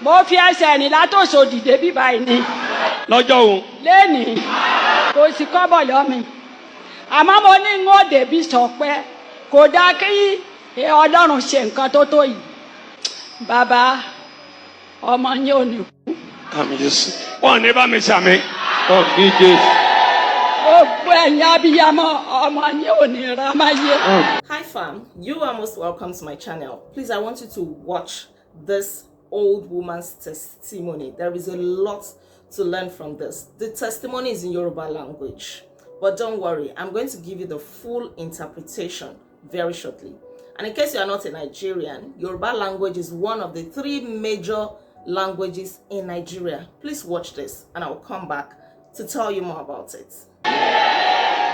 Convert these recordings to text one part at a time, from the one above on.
Mo fi ẹsẹ̀ rìn látòṣòdì débí báyìí ni. Lọ́jọ́ òun. Lénìí kò sí kọ́bọ̀ lọ́mi. Àmọ́ mo ní ń ó débí Sọpẹ́. Kò dáa kí Ọlọ́run ṣe nǹkan tó tó yìí. Bàbá ọmọ yín ò ní kú. Àmín Jésù. Wọ́n ní bá mi ṣàmì. Àmín Jésù. Gbogbo ẹ̀yin abiyamọ ọmọ yín ò ní ra máa yé. Hi fam, you are most welcome to my channel. Please, I want you to watch this old woman's testimony. There is a lot to learn from this. The testimony is in Yoruba language, but don't worry, I'm going to give you the full interpretation very shortly. And in case you are not a Nigerian, Yoruba language is one of the 3 major languages in Nigeria. Please watch this and I will come back to tell you more about it.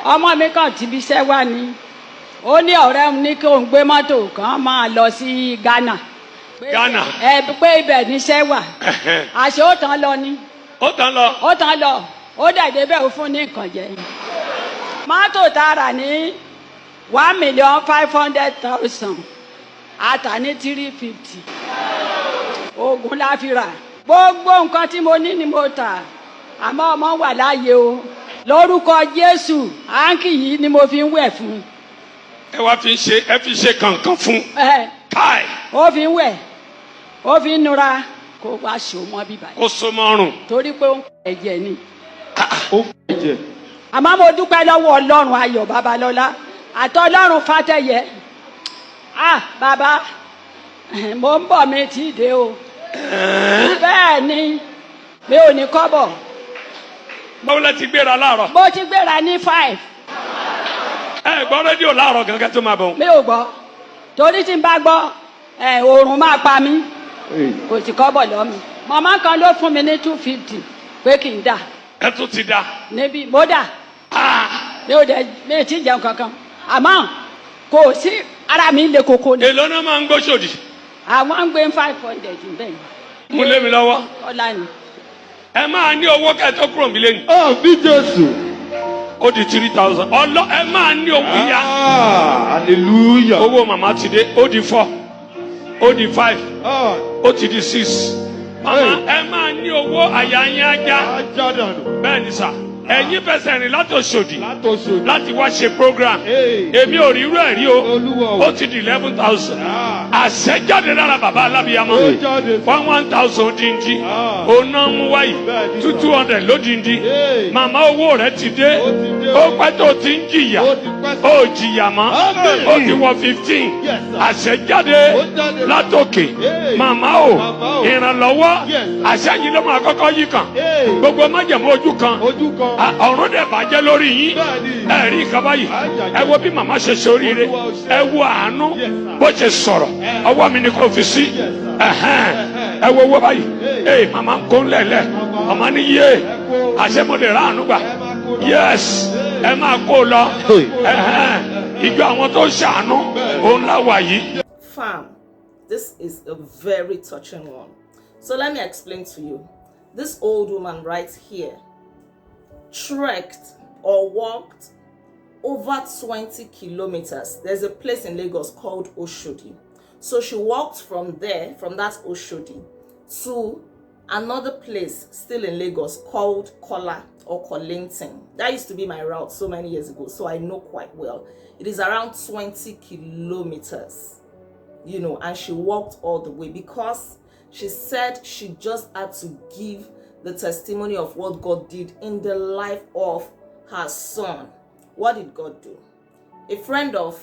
Ọmọ mi kàn ti bí iṣẹ́ wá ni. Ó ní ọ̀rẹ́ mi ní kí òun gbé mọ́tò kan máa lọ sí Ghana. Ghana. Pé ibẹ̀ níṣẹ́ wà. Àṣé ó tán lọ ni. Ó tán lọ. Ó tán lọ. Ó dẹ̀ débẹ̀ ó fún ní nǹkan jẹ. Mọ́tò tá a rà ní 1,500,000. A tà ní 350. Oògùn la fi rà. Gbogbo nǹkan tí mo ní ni mo tà. Àmọ́ ọmọ wà láàyè o. Lórúkọ Jésù, àǹkì yìí ni mo fi ń wẹ̀ fún. Ẹ wá fi ṣe kankan fún. Káì. Ó fi ń wẹ̀. Ó fi ń nura. Kó wá ṣò mọ́ bíbá yìí. Kó so mọ́rùn. Torí pé ó ń pẹ̀ ẹ̀jẹ̀ ni. Ó jẹ. Àmọ́ mo dúpẹ́ lọ́wọ́ Ọlọ́run Ayọ̀ Babalọ́lá. Àtọ́lọ́run Fátẹ́yẹ. Bàbá, mo ń bọ̀ mi tí ì dé o. Bẹ́ẹ̀ ni, mi ò ní kọ́bọ̀. Báwo la ti gbéra láàárọ̀? Mo ti gbéra ní 5. Ẹ gbọ́ rédíò láàárọ̀ gangan tó máa bọ̀. Mi ò gbọ́. Torí tí n bá gbọ́, oòrùn máa pa mí. Kò sí kọ́bọ̀ lọ́ mi. Màmá kan ló fún mi ní 250 pé kì í dà. Ẹ tún ti dá. Níbi mo dà. Mi ò tí ì jẹun kankan. Àmọ́ kò sí ara mi le koko ni. Èló náà máa ń gbóṣòdì. Àwọn ń gbé 500 bẹ́ẹ̀. Mú lé mi lọ́wọ́. Ọlá ni. Ẹ máa ní owó kẹ́tọ́ kúrò nílé ni. Àmín Jésù. Ó di 3,000. Ẹ máa ní owó ya. Hallelujah. Owó màmá ti dé. Ó di 4. Ó di 5. Ó ti di 6. Màmá ẹ máa ní owó àyà yín ajá. Ajá dànù. Bẹ́ẹ̀ ni sà. Ẹ̀yin fẹsẹ̀ rìn láti Òṣòdì. Látòṣòdì. Láti wá ṣe program. Èmi ò rí irú ẹ̀ rí o. Olúwa o. Ó ti di 11,000. Àṣẹjáde lára bàbá alábìyamọ. Ó jáde. 1,000 díndín. Òun náà mú wáyé. 200 lódìndín. Màmá owó rẹ̀ ti dé. Ó pẹ́ tó ti ń jìyà. Ó jìyà mọ́. Ó ti wọ 15. Àṣẹjáde látòkè. Màmá o. Ìrànlọ́wọ́. Àṣẹ yìí ló máa kọ́kọ́ yí kan. Gbogbo májẹ̀mú ojú kan. Ọ̀run dẹ̀ bàjẹ́ lórí yín. Ẹ rí nǹkan báyìí. Ẹ wo bí màmá ṣe ṣoríire. Ẹ wo àánú bó ṣe sọ̀rọ̀. Ọwọ́ mi ni kò fi sí. Ẹ wo owó báyìí. Màmá ń kó lẹ̀lẹ̀. Màmá ní yé. Àṣẹmọdé ráàánú gbà. Yes. Ẹ máa kó lọ. Ìjọ àwọn tó ṣàánú. Òun láwà yìí. Fam, this is a very touching one. So let me explain to you. This old woman right here trekked or walked over 20 kilometers. There's a place in Lagos called Oshodi. So she walked from there, from that Oshodi, to another place still in Lagos called Kola or Kollington. That used to be my route so many years ago, so I know quite well. It is around 20 kilometers, you know, and she walked all the way because she said she just had to give the testimony of what God did in the life of her son. What did God do? A friend of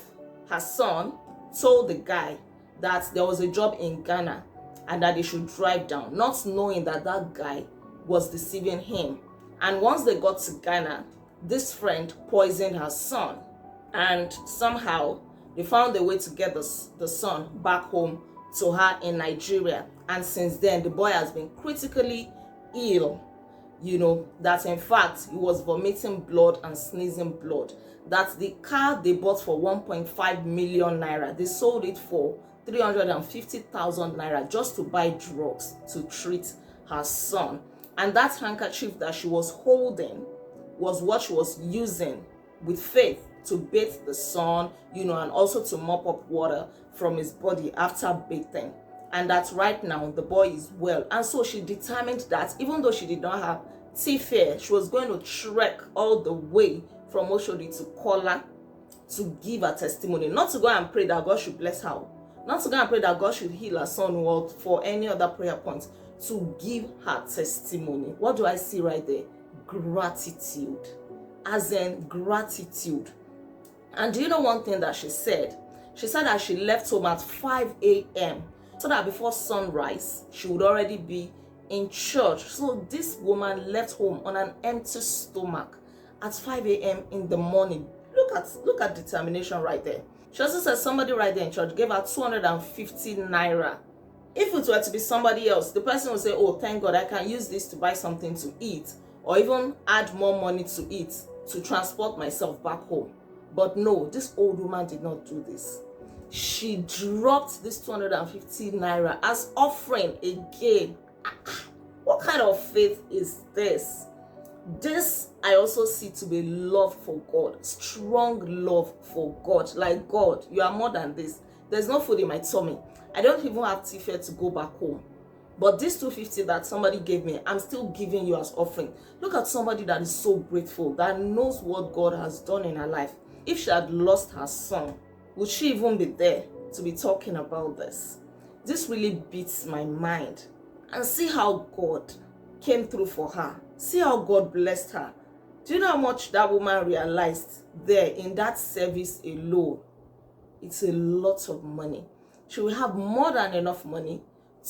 her son told the guy that there was a job in Ghana and that they should drive down, not knowing that that guy was deceiving him. And once they got to Ghana, this friend poisoned her son, and somehow they found a way to get the son back home to her in Nigeria. And since then, the boy has been critically ill, you know, that in fact he was vomiting blood and sneezing blood. That the car they bought for 1.5 million naira, they sold it for 350,000 naira just to buy drugs to treat her son. And that handkerchief that she was holding was what she was using with faith to bathe the son, you know, and also to mop up water from his body after bathing. and that right now the boy is well. And so she determined that even though she did not have tea-fare, she was going to trek all the way from Oshodi to Kola to give her testimony. Not to go and pray that God should bless her, not to go and pray that God should heal her son or for any other prayer point, to give her testimony. What do I see right there? Gratitude. As in gratitude. And do you know one thing that she said? She said that she left home at 5 a.m. so that before sunrise, she would already be in church. So this woman left home on an empty stomach at 5 a.m. in the morning. Look at determination right there. She also said somebody right there in church gave her 250 naira. If it were to be somebody else, the person would say, oh, thank God, I can use this to buy something to eat, or even add more money to it to transport myself back home. But no, this old woman did not do this. She dropped this 250 naira as offering again. What kind of faith is this? This I also see to be love for God, strong love for God. Like, God, you are more than this. There's no food in my tummy. I don't even have tea-fare to go back home. But this 250 that somebody gave me, I'm still giving you as offering. Look at somebody that is so grateful, that knows what God has done in her life. If she had lost her son, would she even be there to be talking about this? This really beats my mind. And see how God came through for her. See how God blessed her. Do you know how much that woman realized there in that service alone? It's a lot of money. She will have more than enough money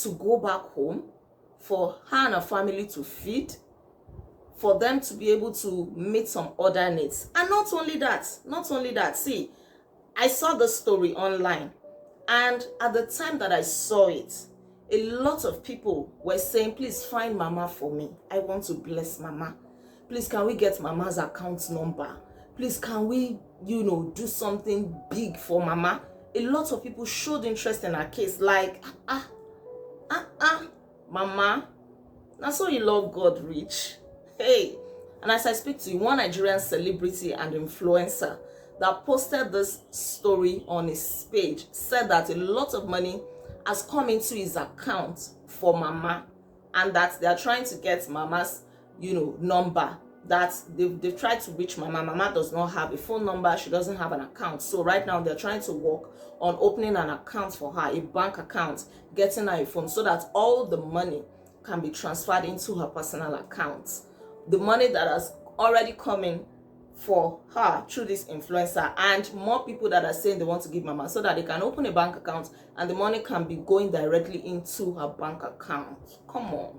to go back home, for her and her family to feed, for them to be able to meet some other needs. And not only that, see, I saw the story online, and at the time that I saw it, a lot of people were saying, please find Mama for me. I want to bless Mama. Please, can we get Mama's account number? Please, can we, do something big for Mama? A lot of people showed interest in her case, like, Mama, now so you love God rich. Hey, and as I speak to you, one Nigerian celebrity and influencer that posted this story on his page said that a lot of money has come into his account for Mama, and that they are trying to get Mama's, number. That they've tried to reach Mama. Mama does not have a phone number. She doesn't have an account. So right now they're trying to work on opening an account for her, a bank account, getting her a phone, so that all the money can be transferred into her personal account. The money that has already come in for her through this influencer, and more people that are saying they want to give Mama, so that they can open a bank account and the money can be going directly into her bank account. Come on.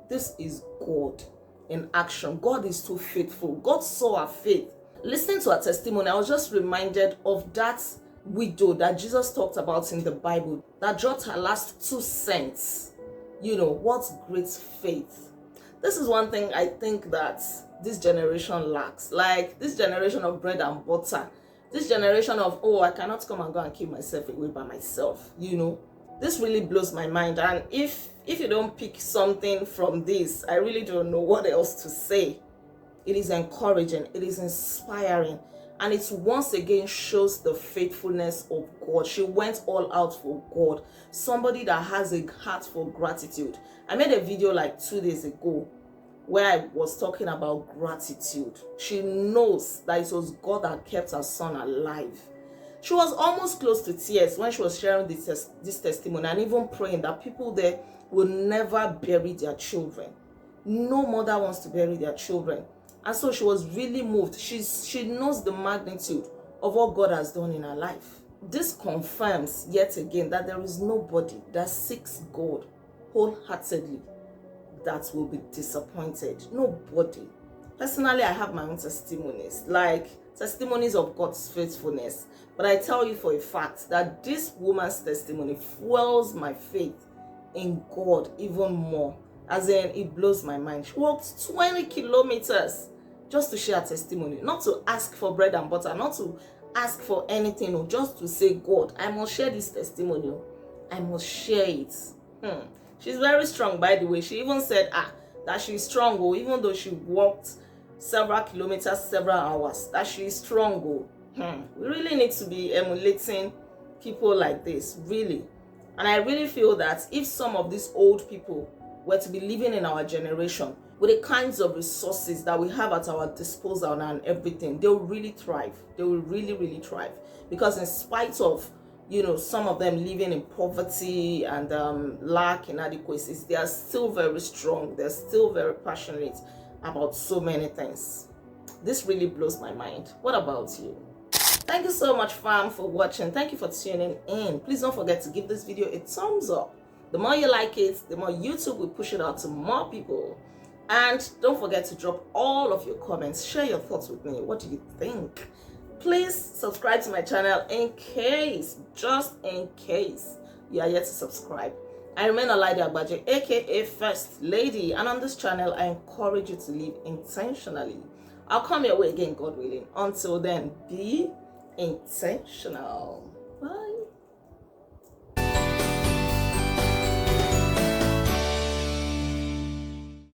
This is God in action. God is too faithful. God saw her faith. Listening to her testimony, I was just reminded of that widow that Jesus talked about in the Bible that dropped her last 2 cents. What great faith. This is one thing I think that this generation lacks. Like, this generation of bread and butter. This generation of, oh, I cannot come and go and keep myself away by myself. This really blows my mind. And if you don't pick something from this, I really don't know what else to say. It is encouraging, it is inspiring, and it once again shows the faithfulness of God. She went all out for God. Somebody that has a heart for gratitude. I made a video like 2 days ago where I was talking about gratitude. She knows that it was God that kept her son alive. She was almost close to tears when she was sharing this testimony, and even praying that people there will never bury their children. No mother wants to bury their children. And so she was really moved. She knows the magnitude of what God has done in her life. This confirms yet again that there is nobody that seeks God wholeheartedly that will be disappointed. Nobody. Personally, I have my own testimonies, like testimonies of God's faithfulness. But I tell you for a fact that this woman's testimony fuels my faith in God even more. As in, it blows my mind. She walked 20 kilometers just to share her testimony, not to ask for bread and butter, not to ask for anything, or just to say, God, I must share this testimony. I must share it. She's very strong, by the way. She even said that she's strong, even though she walked several kilometers, several hours, that she's strong. We really need to be emulating people like this, really. And I really feel that if some of these old people were to be living in our generation with the kinds of resources that we have at our disposal and everything, they will really thrive. They will really, really thrive. Because in spite of, some of them living in poverty and lack inadequacies, they are still very strong. They're still very passionate about so many things. This really blows my mind. What about you? Thank you so much, fam, for watching. Thank you for tuning in. Please don't forget to give this video a thumbs up. The more you like it, the more YouTube will push it out to more people. And don't forget to drop all of your comments. Share your thoughts with me. What do you think? Please subscribe to my channel just in case you are yet to subscribe. I remain Olaide Agbaje, aka First Lady, and on this channel I encourage you to live intentionally. I'll come your way again, God willing. Until then, be intentional.